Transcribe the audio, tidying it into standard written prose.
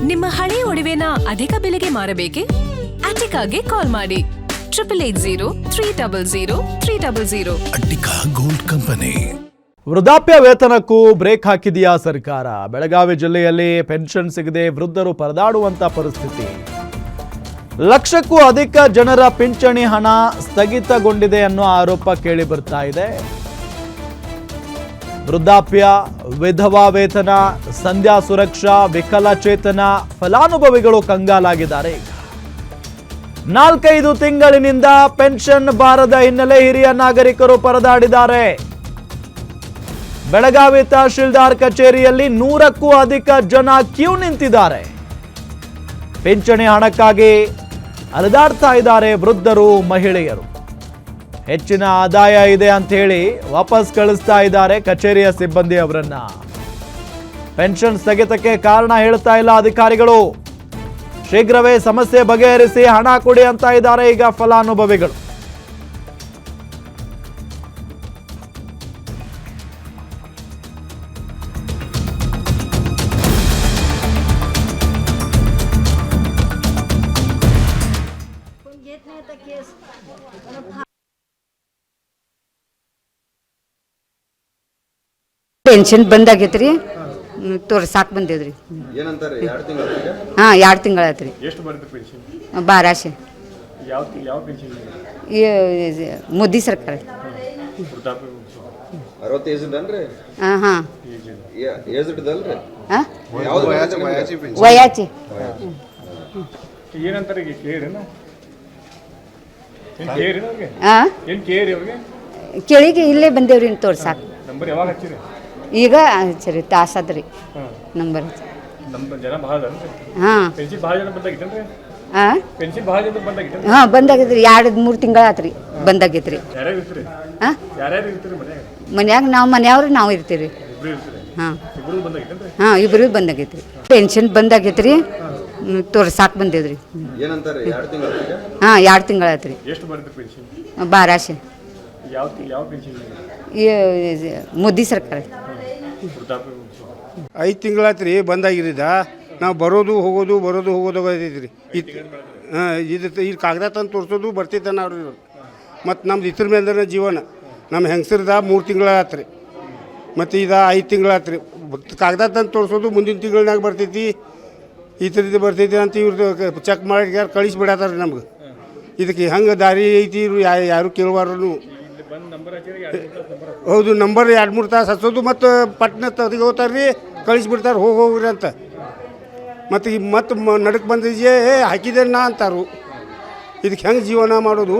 ನಿಮ್ಮ ಹಳೆಯ ಒಡವೆನ ಅಧಿಕ ಬೆಲೆಗೆ ಮಾರಬೇಕೆ? ಅಟಿಕಾಗೆ ಕಾಲ್ ಮಾಡಿ 8803000300. Attica gold company. ವೃದ್ಧಾಪ್ಯ ವೇತನಕ್ಕೂ ಬ್ರೇಕ್ ಹಾಕಿದೆಯಾ ಸರ್ಕಾರ? ಬೆಳಗಾವಿ ಜಿಲ್ಲೆಯಲ್ಲಿ ಪೆನ್ಷನ್ ಸಿಗದೆ ವೃದ್ಧರು ಪರದಾಡುವಂತ ಪರಿಸ್ಥಿತಿ. ಲಕ್ಷಕ್ಕೂ ಅಧಿಕ ಜನರ ಪಿಂಚಣಿ ಹಣ ಸ್ಥಗಿತಗೊಂಡಿದೆ ಅನ್ನೋ ಆರೋಪ ಕೇಳಿ ಬರ್ತಾ ಇದೆ. ವೃದ್ಧಾಪ್ಯ, ವಿಧವಾ ವೇತನ, ಸಂಧ್ಯಾ ಸುರಕ್ಷಾ, ವಿಕಲಚೇತನ ಫಲಾನುಭವಿಗಳು ಕಂಗಾಲಾಗಿದ್ದಾರೆ. 4-5 ತಿಂಗಳಿನಿಂದ ಪೆನ್ಷನ್ ಬಾರದ ಹಿನ್ನೆಲೆ ಹಿರಿಯ ನಾಗರಿಕರು ಪರದಾಡಿದ್ದಾರೆ. ಬೆಳಗಾವಿ ತಹಶೀಲ್ದಾರ್ ಕಚೇರಿಯಲ್ಲಿ 100ಕ್ಕೂ ಅಧಿಕ ಜನ ಕ್ಯೂ ನಿಂತಿದ್ದಾರೆ. ಪಿಂಚಣಿ ಹಣಕ್ಕಾಗಿ ಅಲೆದಾಡ್ತಾ ಇದ್ದಾರೆ ವೃದ್ಧರು, ಮಹಿಳೆಯರು. ಹೆಚ್ಚಿನ ಆದಾಯ ಇದೆ ಅಂತ ಹೇಳಿ ವಾಪಸ್ ಕಳಿಸ್ತಾ ಇದ್ದಾರೆ ಕಚೇರಿಯ ಸಿಬ್ಬಂದಿ ಅವರನ್ನ. ಪೆನ್ಷನ್ ಸ್ಥಗಿತಕ್ಕೆ ಕಾರಣ ಹೇಳ್ತಾ ಇಲ್ಲ ಅಧಿಕಾರಿಗಳು. ಶೀಘ್ರವೇ ಸಮಸ್ಯೆ ಬಗೆಹರಿಸಿ ಹಣ ಕೊಡಿ ಅಂತ ಇದ್ದಾರೆ ಈಗ ಫಲಾನುಭವಿಗಳು. ಪೆನ್ಷನ್ ಬಂದಾಗೈತ್ರಿ, ತೋರ್ಸಾಕ್ ಬಂದಿದ್ರಿ. ಹಾಂ, 2 ತಿಂಗಳಾಯ್ತ್ರಿ. ಎಷ್ಟು ಬರುತ್ತೆ ಪೆನ್ಷನ್? 1200. ಯಾವ ಪೆನ್ಷನ್? ಮೋದಿ ಸರ್ಕಾರ. 60 ಏಜ್ ಅನ್ರಿ? ಹಾಂ ಹಾಂ, ಏಜ್ ಇದ್ದಲ್ರಿ? ಹಾಂ, ಯಾವುದು ವಯಾಚಿ. ಏನಂತಾರೆ ಈಗ ಕೇಳಿರೇನ? ಏನು ಕೇಳಿರಿ ಅವ್ರಿಗೆ? ಹಾಂ, ಏನು ಕೇಳಿರಿ ಅವ್ರಿಗೆ? ಕೇಳಿಗೆ ಇಲ್ಲೇ ಬಂದೇವ್ರಿ ತೋರ್ಸಾಕ್. ನಂಬರ್ ಯಾವಾಗ ಹಚ್ಚಿರಿ? ಈಗ ಸರಿ ತಾಸದ್ರಿ ನಂಬರ್. ನಮ್ಮ ಜನ ಭಾಳ ಅನ್ರಿ? ಹಾಂ. ಪೆನ್ಷನ್ ಭಾಳ ಜನ ಬಂದಾಗಿತ್ತೇನ್ರಿ? ಹಾಂ, ಪೆನ್ಷನ್ ಭಾಳ ಜನ ಬಂದಾಗಿತ್ತೇನ್ರಿ? ಹಾಂ ಬಂದಾಗೈತ್ರಿ. 2-3 ತಿಂಗಳಾತ್ರಿ ಬಂದಾಗೈತ್ರಿ. ಯಾರ್ಯಾರು ಇರ್ತೀರಿ? ಹಾಂ, ಯಾರ್ಯಾರು ಇರ್ತೀರಿ ಮನ್ಯಾಗ? ಮನ್ಯಾಗ ನಾವು ಮನೆಯವ್ರು ನಾವು ಇರ್ತೀವಿ. ಇಬ್ರು ಇರ್ತೀರಿ? ಹಾಂ ಇಬ್ರು ಬಂದಾಗಿತ್ತೇನ್ರಿ? ಹಾಂ, ಇಬ್ಬರು ಬಂದಾಗೈತ್ರಿ. ಪೆನ್ಷನ್ ಬಂದಾಗೈತ್ರಿ, ತೋರ್ಸಾಕ್ ಬಂದಿದ್ರಿ. ಏನಂತಾರೆ? 2 ತಿಂಗಳು? ಹಾಂ, 2 ತಿಂಗಳಾಯ್ತ್ರಿ. ಎಷ್ಟು ಬರುತ್ತೆ ಪೆನ್ಷನ್? 1200. ಯಾವ ಪೆನ್ಷನ್? ಮೋದಿ ಸರ್ಕಾರ. 5 ತಿಂಗಳಾತ್ರಿ ಬಂದಾಗಿರಿದ. ನಾವು ಬರೋದು ಹೋಗೋದು ಐತೈತ್ರಿ. ಹಾಂ, ಇದು ಕಾಗದ ತಂದು ತೋರಿಸೋದು ಬರ್ತೈತೆ ನಾವ್ರಿ. ಮತ್ತು ನಮ್ದು ಇದ್ರ ಮೇಲೆ ಜೀವನ. ನಮ್ಮ ಹೆಂಗಸರದ 3 ತಿಂಗಳಾತ್ರಿ, ಮತ್ತು ಇದು 5 ತಿಂಗಳಾತ್ರಿ. ಕಾಗದ ತಂದು ತೋರಿಸೋದು ಮುಂದಿನ ತಿಂಗಳಾಗ ಬರ್ತೈತಿ, ಈ ಥರದ್ದು ಬರ್ತೈತಿ ಅಂತ ಇವ್ರದ್ದು ಚೆಕ್ ಮಾಡಿ ಕಳಿಸ್ಬಿಡತ್ತಾರ ನಮ್ಗೆ. ಇದಕ್ಕೆ ಹಂಗೆ ದಾರಿ ಐತಿ, ಯಾರು ಕೇಳುವಾರು. ಹೌದು, ನಂಬರ್ 2-3 ತಾಸು ಹಚ್ಚೋದು, ಮತ್ತು ಪಟ್ನ ತೆಗೆದು ಹೋಗ್ತಾರೆ ರೀ, ಕಳಿಸ್ಬಿಡ್ತಾರೆ ಹೋಗ್ರಿ ಅಂತ. ಮತ್ತು ನಡಕ್ಕೆ ಬಂದಿದ್ಯೆ ಹಾಕಿದೆ ನಾ ಅಂತಾರು. ಇದಕ್ಕೆ ಹೆಂಗೆ ಜೀವನ ಮಾಡೋದು?